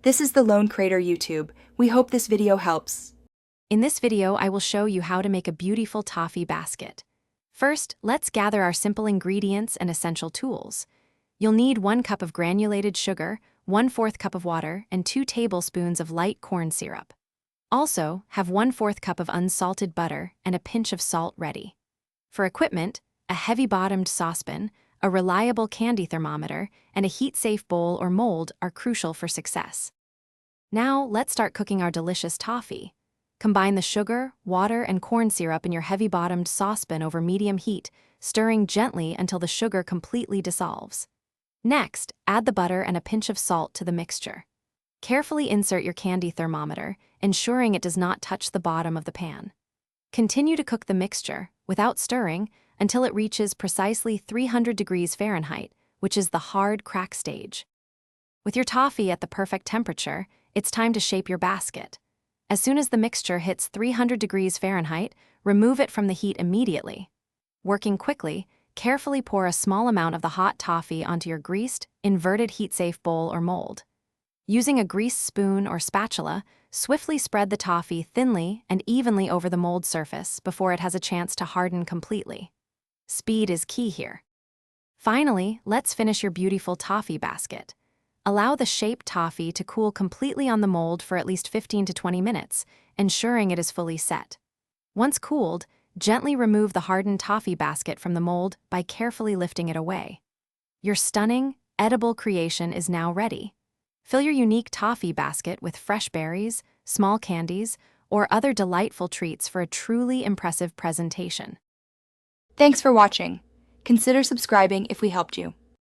This is the Lone Crater YouTube. We hope this video helps. In this video, I will show you how to make a beautiful toffee basket. First, let's gather our simple ingredients and essential tools. You'll need 1 cup of granulated sugar, 1/4 cup of water, and 2 tablespoons of light corn syrup. Also, have 1/4 cup of unsalted butter and a pinch of salt ready. For equipment, a heavy-bottomed saucepan, a reliable candy thermometer, and a heat-safe bowl or mold are crucial for success. Now, let's start cooking our delicious toffee. Combine the sugar, water, and corn syrup in your heavy-bottomed saucepan over medium heat, stirring gently until the sugar completely dissolves. Next, add the butter and a pinch of salt to the mixture. Carefully insert your candy thermometer, ensuring it does not touch the bottom of the pan. Continue to cook the mixture, without stirring, until it reaches precisely 300 degrees Fahrenheit, which is the hard crack stage. With your toffee at the perfect temperature, it's time to shape your basket. As soon as the mixture hits 300 degrees Fahrenheit, remove it from the heat immediately. Working quickly, carefully pour a small amount of the hot toffee onto your greased, inverted heat-safe bowl or mold. Using a greased spoon or spatula, swiftly spread the toffee thinly and evenly over the mold surface before it has a chance to harden completely. Speed is key here. Finally, let's finish your beautiful toffee basket. Allow the shaped toffee to cool completely on the mold for at least 15 to 20 minutes, ensuring it is fully set. Once cooled, gently remove the hardened toffee basket from the mold by carefully lifting it away. Your stunning, edible creation is now ready. Fill your unique toffee basket with fresh berries, small candies, or other delightful treats for a truly impressive presentation. Thanks for watching. Consider subscribing if we helped you.